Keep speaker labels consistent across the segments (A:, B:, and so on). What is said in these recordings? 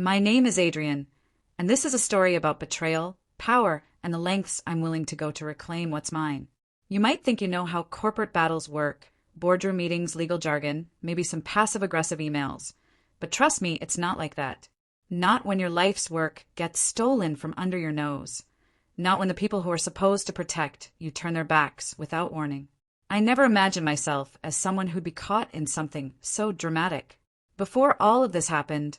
A: My name is Adrian, and this is a story about betrayal, power, and the lengths I'm willing to go to reclaim what's mine. You might think you know how corporate battles work, boardroom meetings, legal jargon, maybe some passive-aggressive emails. But trust me, it's not like that. Not when your life's work gets stolen from under your nose. Not when the people who are supposed to protect you turn their backs without warning. I never imagined myself as someone who'd be caught in something so dramatic. Before all of this happened,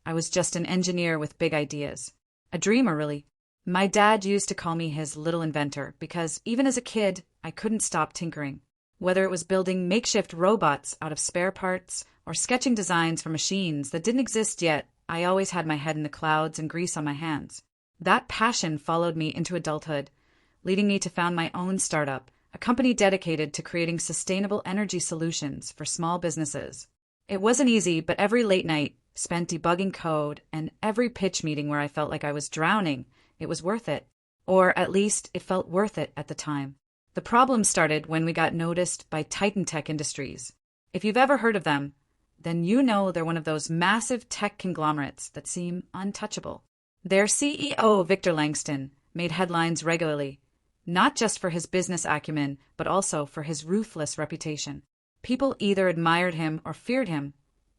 A: I was just an engineer with big ideas. A dreamer, really. My dad used to call me his little inventor because even as a kid, I couldn't stop tinkering. Whether it was building makeshift robots out of spare parts or sketching designs for machines that didn't exist yet, I always had my head in the clouds and grease on my hands. That passion followed me into adulthood, leading me to found my own startup, a company dedicated to creating sustainable energy solutions for small businesses. It wasn't easy, but every late night spent debugging code and every pitch meeting where I felt like I was drowning, it was worth it. Or at least it felt worth it at the time. The problem started when we got noticed by Titan Tech Industries. If you've ever heard of them, then you know they're one of those massive tech conglomerates that seem untouchable. Their CEO, Victor Langston, made headlines regularly, not just for his business acumen, but also for his ruthless reputation. People either admired him or feared him.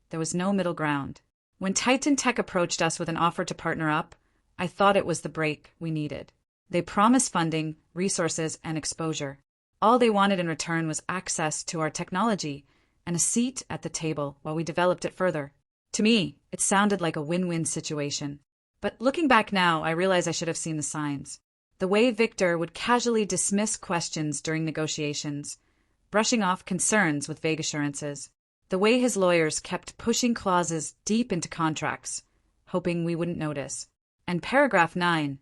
A: There was no middle ground. When Titan Tech approached us with an offer to partner up, I thought it was the break we needed. They promised funding, resources, and exposure. All they wanted in return was access to our technology and a seat at the table while we developed it further. To me, it sounded like a win-win situation. But looking back now, I realize I should have seen the signs. The way Victor would casually dismiss questions during negotiations, brushing off concerns with vague assurances. The way his lawyers kept pushing clauses deep into contracts, hoping we wouldn't notice. And paragraph 9,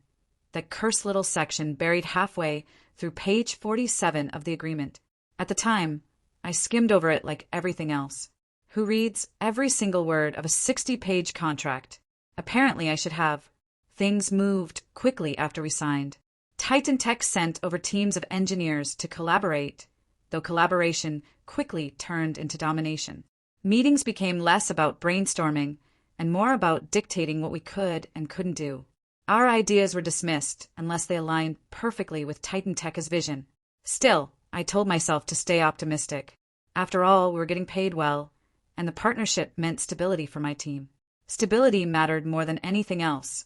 A: that cursed little section buried halfway through page 47 of the agreement. At the time, I skimmed over it like everything else. Who reads every single word of a 60-page contract? Apparently I should have. Things moved quickly after we signed. Titan Tech sent over teams of engineers to collaborate, though collaboration quickly turned into domination. Meetings became less about brainstorming and more about dictating what we could and couldn't do. Our ideas were dismissed unless they aligned perfectly with Titan Tech's vision. Still, I told myself to stay optimistic. After all, we were getting paid well, and the partnership meant stability for my team. Stability mattered more than anything else,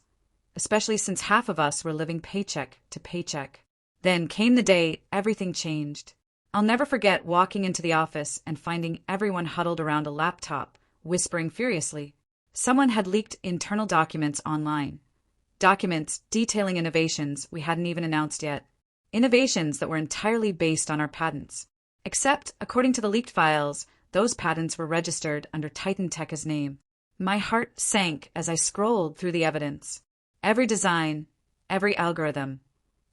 A: especially since half of us were living paycheck to paycheck. Then came the day everything changed. I'll never forget walking into the office and finding everyone huddled around a laptop, whispering furiously. Someone had leaked internal documents online. Documents detailing innovations we hadn't even announced yet. Innovations that were entirely based on our patents. Except, according to the leaked files, those patents were registered under Titan Tech's name. My heart sank as I scrolled through the evidence. Every design, every algorithm,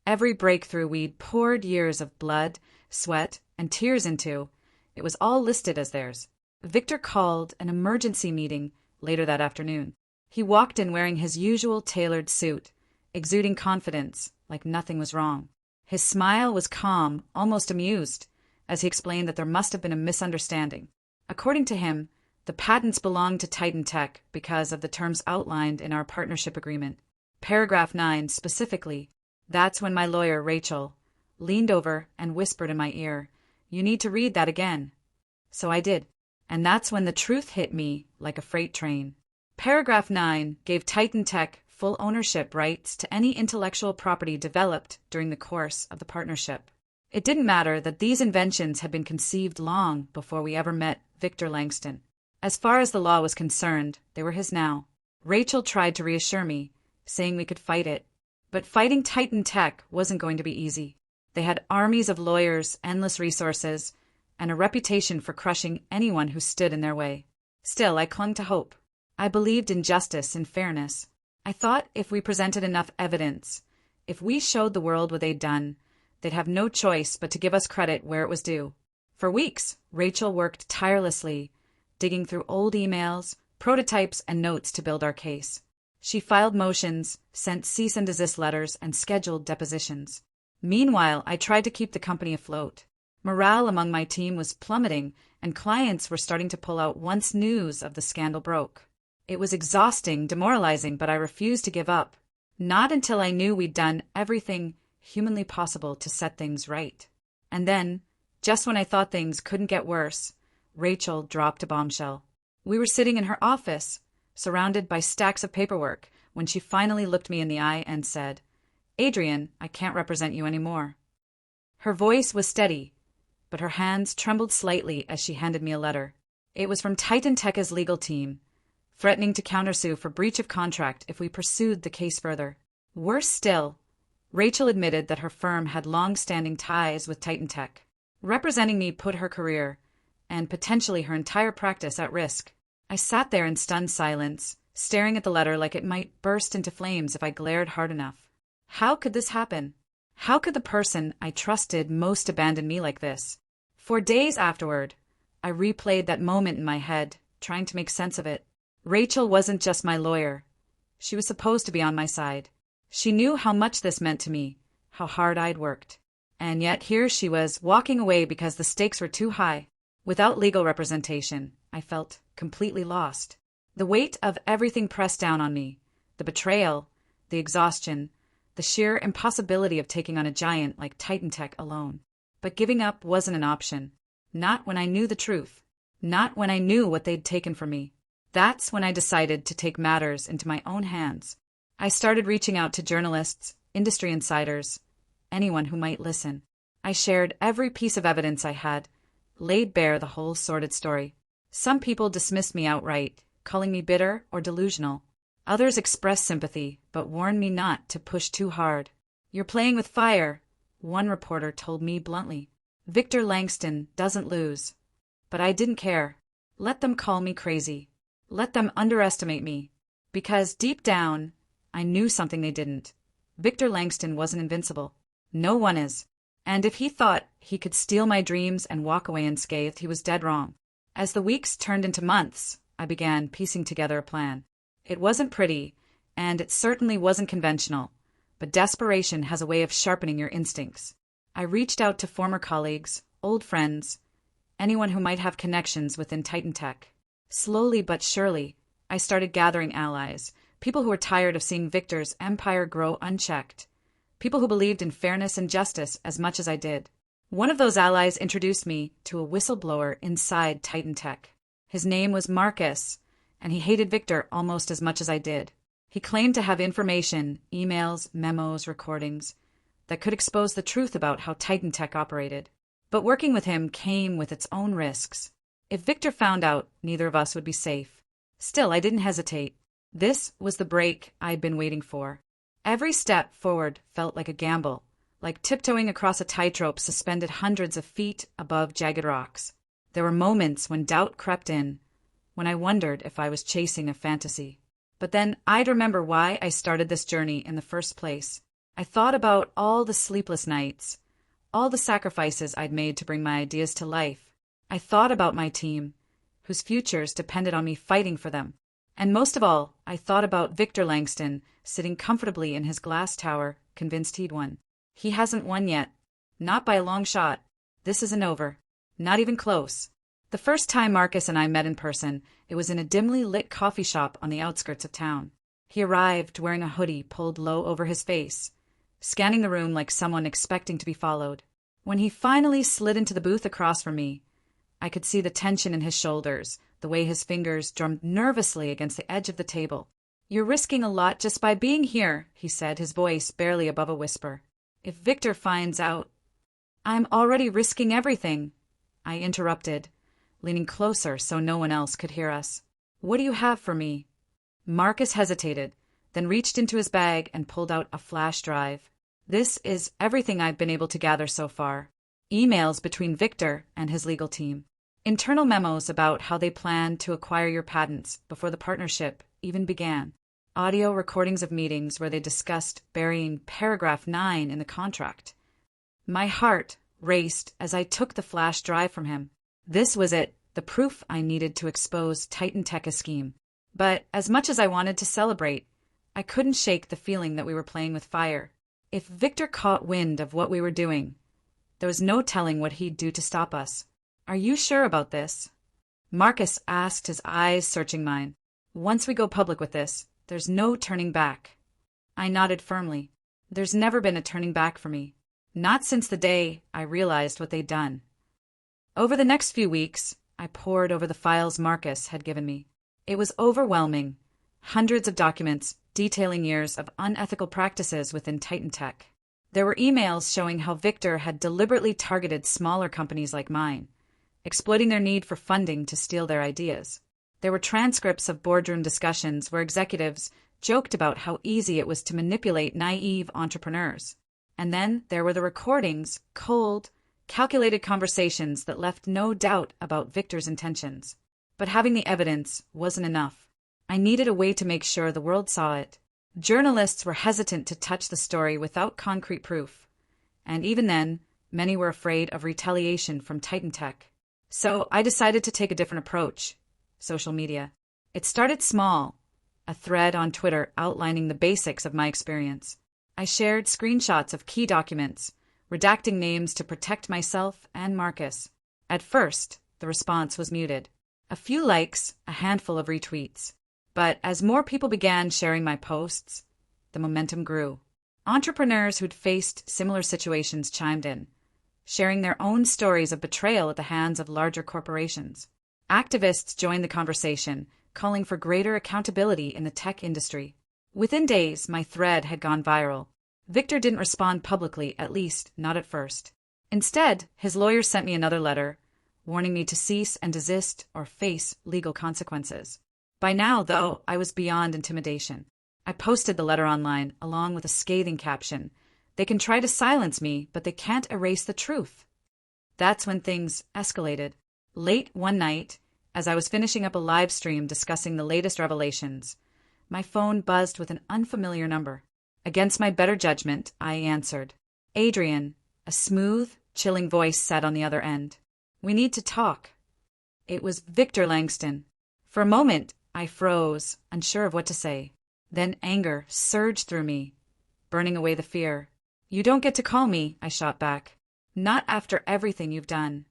A: every breakthrough we'd poured years of blood, sweat, and tears into, it was all listed as theirs. Victor called an emergency meeting later that afternoon. He walked in wearing his usual tailored suit, exuding confidence, like nothing was wrong. His smile was calm, almost amused, as he explained that there must have been a misunderstanding. According to him, the patents belonged to Titan Tech because of the terms outlined in our partnership agreement. Paragraph 9 specifically. That's when my lawyer, Rachel, leaned over and whispered in my ear, "You need to read that again." So I did. And that's when the truth hit me like a freight train. Paragraph 9 gave Titan Tech full ownership rights to any intellectual property developed during the course of the partnership. It didn't matter that these inventions had been conceived long before we ever met Victor Langston. As far as the law was concerned, they were his now. Rachel tried to reassure me, saying we could fight it. But fighting Titan Tech wasn't going to be easy. They had armies of lawyers, endless resources, and a reputation for crushing anyone who stood in their way. Still, I clung to hope. I believed in justice and fairness. I thought if we presented enough evidence, if we showed the world what they'd done, they'd have no choice but to give us credit where it was due. For weeks, Rachel worked tirelessly, digging through old emails, prototypes, and notes to build our case. She filed motions, sent cease and desist letters, and scheduled depositions. Meanwhile, I tried to keep the company afloat. Morale among my team was plummeting, and clients were starting to pull out once news of the scandal broke. It was exhausting, demoralizing, but I refused to give up. Not until I knew we'd done everything humanly possible to set things right. And then, just when I thought things couldn't get worse, Rachel dropped a bombshell. We were sitting in her office, surrounded by stacks of paperwork, when she finally looked me in the eye and said, "Adrian, I can't represent you anymore." Her voice was steady, but her hands trembled slightly as she handed me a letter. It was from Titan Tech's legal team, threatening to countersue for breach of contract if we pursued the case further. Worse still, Rachel admitted that her firm had long-standing ties with Titan Tech. Representing me put her career, and potentially her entire practice, at risk. I sat there in stunned silence, staring at the letter like it might burst into flames if I glared hard enough. How could this happen? How could the person I trusted most abandon me like this? For days afterward, I replayed that moment in my head, trying to make sense of it. Rachel wasn't just my lawyer. She was supposed to be on my side. She knew how much this meant to me, how hard I'd worked. And yet here she was, walking away because the stakes were too high. Without legal representation, I felt completely lost. The weight of everything pressed down on me. The betrayal, the exhaustion, the sheer impossibility of taking on a giant like Titan Tech alone. But giving up wasn't an option. Not when I knew the truth. Not when I knew what they'd taken from me. That's when I decided to take matters into my own hands. I started reaching out to journalists, industry insiders, anyone who might listen. I shared every piece of evidence I had, laid bare the whole sordid story. Some people dismissed me outright, calling me bitter or delusional. Others expressed sympathy, but warned me not to push too hard. "You're playing with fire," one reporter told me bluntly. "Victor Langston doesn't lose." But I didn't care. Let them call me crazy. Let them underestimate me. Because deep down, I knew something they didn't. Victor Langston wasn't invincible. No one is. And if he thought he could steal my dreams and walk away unscathed, he was dead wrong. As the weeks turned into months, I began piecing together a plan. It wasn't pretty, and it certainly wasn't conventional, but desperation has a way of sharpening your instincts. I reached out to former colleagues, old friends, anyone who might have connections within Titan Tech. Slowly but surely, I started gathering allies, people who were tired of seeing Victor's empire grow unchecked, people who believed in fairness and justice as much as I did. One of those allies introduced me to a whistleblower inside Titan Tech. His name was Marcus, and he hated Victor almost as much as I did. He claimed to have information, emails, memos, recordings, that could expose the truth about how Titan Tech operated. But working with him came with its own risks. If Victor found out, neither of us would be safe. Still, I didn't hesitate. This was the break I'd been waiting for. Every step forward felt like a gamble, like tiptoeing across a tightrope suspended hundreds of feet above jagged rocks. There were moments when doubt crept in, when I wondered if I was chasing a fantasy. But then I'd remember why I started this journey in the first place. I thought about all the sleepless nights, all the sacrifices I'd made to bring my ideas to life. I thought about my team, whose futures depended on me fighting for them. And most of all, I thought about Victor Langston, sitting comfortably in his glass tower, convinced he'd won. He hasn't won yet. Not by a long shot. This isn't over. Not even close. The first time Marcus and I met in person, it was in a dimly lit coffee shop on the outskirts of town. He arrived wearing a hoodie pulled low over his face, scanning the room like someone expecting to be followed. When he finally slid into the booth across from me, I could see the tension in his shoulders, the way his fingers drummed nervously against the edge of the table. "You're risking a lot just by being here," he said, his voice barely above a whisper. "If Victor finds out—" "I'm already risking everything," I interrupted, leaning closer so no one else could hear us. "What do you have for me?" Marcus hesitated, then reached into his bag and pulled out a flash drive. "This is everything I've been able to gather so far. Emails between Victor and his legal team. Internal memos about how they planned to acquire your patents before the partnership even began. Audio recordings of meetings where they discussed burying paragraph 9 in the contract." My heart raced as I took the flash drive from him. This was it, the proof I needed to expose Titan Tech's scheme. But as much as I wanted to celebrate, I couldn't shake the feeling that we were playing with fire. If Victor caught wind of what we were doing, there was no telling what he'd do to stop us. "Are you sure about this?" Marcus asked, his eyes searching mine. Once we go public with this, there's no turning back. I nodded firmly. There's never been a turning back for me. Not since the day I realized what they'd done. Over the next few weeks, I pored over the files Marcus had given me. It was overwhelming. Hundreds of documents detailing years of unethical practices within Titan Tech. There were emails showing how Victor had deliberately targeted smaller companies like mine, exploiting their need for funding to steal their ideas. There were transcripts of boardroom discussions where executives joked about how easy it was to manipulate naive entrepreneurs. And then there were the recordings, cold, calculated conversations that left no doubt about Victor's intentions. But having the evidence wasn't enough. I needed a way to make sure the world saw it. Journalists were hesitant to touch the story without concrete proof. And even then, many were afraid of retaliation from Titan Tech. So I decided to take a different approach. Social media. It started small. A thread on Twitter outlining the basics of my experience. I shared screenshots of key documents, redacting names to protect myself and Marcus. At first, the response was muted. A few likes, a handful of retweets. But as more people began sharing my posts, the momentum grew. Entrepreneurs who'd faced similar situations chimed in, sharing their own stories of betrayal at the hands of larger corporations. Activists joined the conversation, calling for greater accountability in the tech industry. Within days, my thread had gone viral. Victor didn't respond publicly, at least not at first. Instead, his lawyer sent me another letter, warning me to cease and desist or face legal consequences. By now, though, I was beyond intimidation. I posted the letter online, along with a scathing caption. They can try to silence me, but they can't erase the truth. That's when things escalated. Late one night, as I was finishing up a live stream discussing the latest revelations, my phone buzzed with an unfamiliar number. Against my better judgment, I answered. Adrian, a smooth, chilling voice said on the other end. We need to talk. It was Victor Langston. For a moment, I froze, unsure of what to say. Then anger surged through me, burning away the fear. You don't get to call me, I shot back. Not after everything you've done.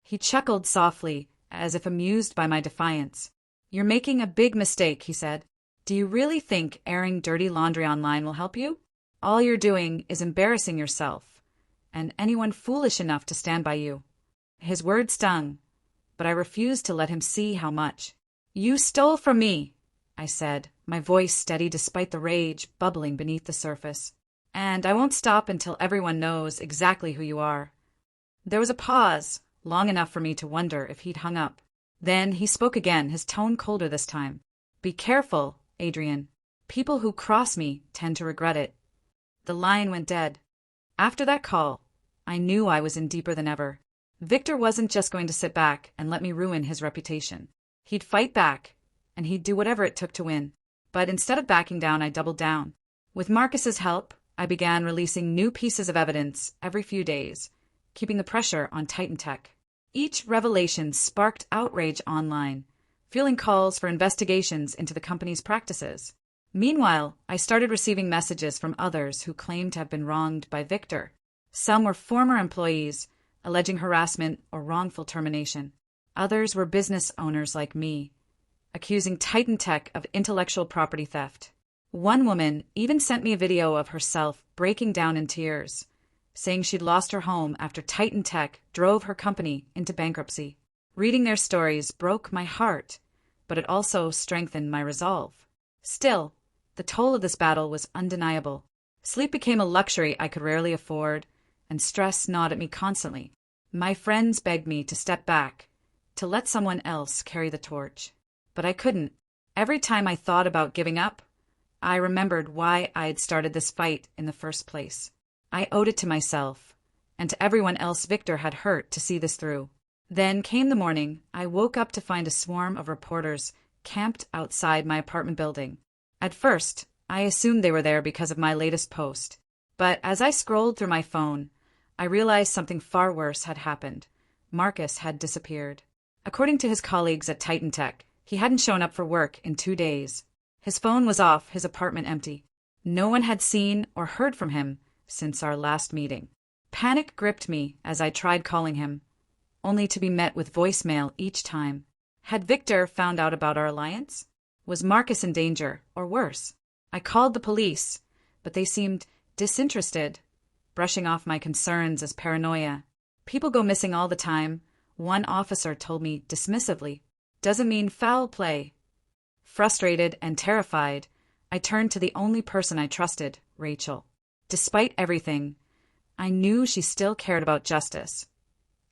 A: He chuckled softly, as if amused by my defiance. You're making a big mistake, he said. Do you really think airing dirty laundry online will help you? All you're doing is embarrassing yourself, and anyone foolish enough to stand by you. His words stung, but I refused to let him see how much. You stole from me, I said, my voice steady despite the rage bubbling beneath the surface. And I won't stop until everyone knows exactly who you are. There was a pause, long enough for me to wonder if he'd hung up. Then he spoke again, his tone colder this time. Be careful, Adrian. People who cross me tend to regret it. The line went dead. After that call, I knew I was in deeper than ever. Victor wasn't just going to sit back and let me ruin his reputation. He'd fight back, and he'd do whatever it took to win. But instead of backing down, I doubled down. With Marcus's help, I began releasing new pieces of evidence every few days, keeping the pressure on Titan Tech. Each revelation sparked outrage online, fueling calls for investigations into the company's practices. Meanwhile, I started receiving messages from others who claimed to have been wronged by Victor. Some were former employees, alleging harassment or wrongful termination. Others were business owners like me, accusing Titan Tech of intellectual property theft. One woman even sent me a video of herself breaking down in tears, saying she'd lost her home after Titan Tech drove her company into bankruptcy. Reading their stories broke my heart, but it also strengthened my resolve. Still, the toll of this battle was undeniable. Sleep became a luxury I could rarely afford, and stress gnawed at me constantly. My friends begged me to step back, to let someone else carry the torch. But I couldn't. Every time I thought about giving up, I remembered why I had started this fight in the first place. I owed it to myself, and to everyone else Victor had hurt to see this through. Then came the morning. I woke up to find a swarm of reporters camped outside my apartment building. At first, I assumed they were there because of my latest post. But as I scrolled through my phone, I realized something far worse had happened. Marcus had disappeared. According to his colleagues at Titan Tech, he hadn't shown up for work in 2 days. His phone was off, his apartment empty. No one had seen or heard from him since our last meeting. Panic gripped me as I tried calling him, only to be met with voicemail each time. Had Victor found out about our alliance? Was Marcus in danger, or worse? I called the police, but they seemed disinterested, brushing off my concerns as paranoia. People go missing all the time, one officer told me dismissively. Doesn't mean foul play. Frustrated and terrified, I turned to the only person I trusted, Rachel. Despite everything, I knew she still cared about justice,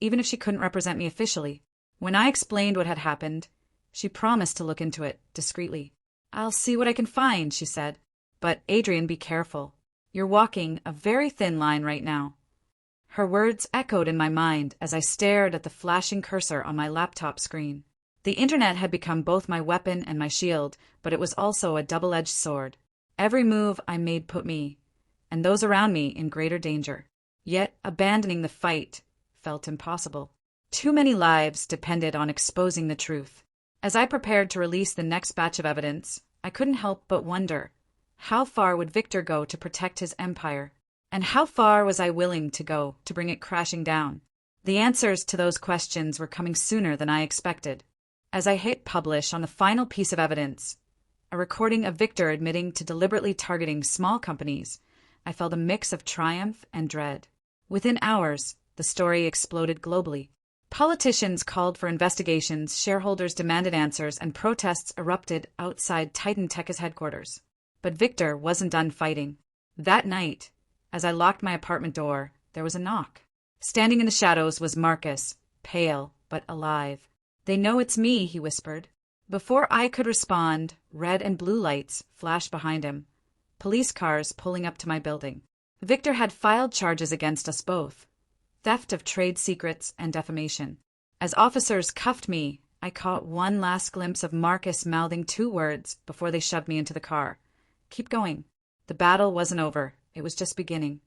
A: even if she couldn't represent me officially. When I explained what had happened, she promised to look into it discreetly. I'll see what I can find, she said. But Adrian, be careful. You're walking a very thin line right now. Her words echoed in my mind as I stared at the flashing cursor on my laptop screen. The internet had become both my weapon and my shield, but it was also a double-edged sword. Every move I made put me, and those around me, in greater danger. Yet abandoning the fight felt impossible. Too many lives depended on exposing the truth. As I prepared to release the next batch of evidence, I couldn't help but wonder, how far would Victor go to protect his empire? And how far was I willing to go to bring it crashing down? The answers to those questions were coming sooner than I expected. As I hit publish on the final piece of evidence, a recording of Victor admitting to deliberately targeting small companies, I felt a mix of triumph and dread. Within hours, the story exploded globally. Politicians called for investigations, shareholders demanded answers, and protests erupted outside Titan Tech's headquarters. But Victor wasn't done fighting. That night, as I locked my apartment door, there was a knock. Standing in the shadows was Marcus, pale but alive. "They know it's me," he whispered. Before I could respond, red and blue lights flashed behind him, police cars pulling up to my building. Victor had filed charges against us both, theft of trade secrets and defamation. As officers cuffed me, I caught one last glimpse of Marcus mouthing 2 words before they shoved me into the car. Keep going. The battle wasn't over. It was just beginning.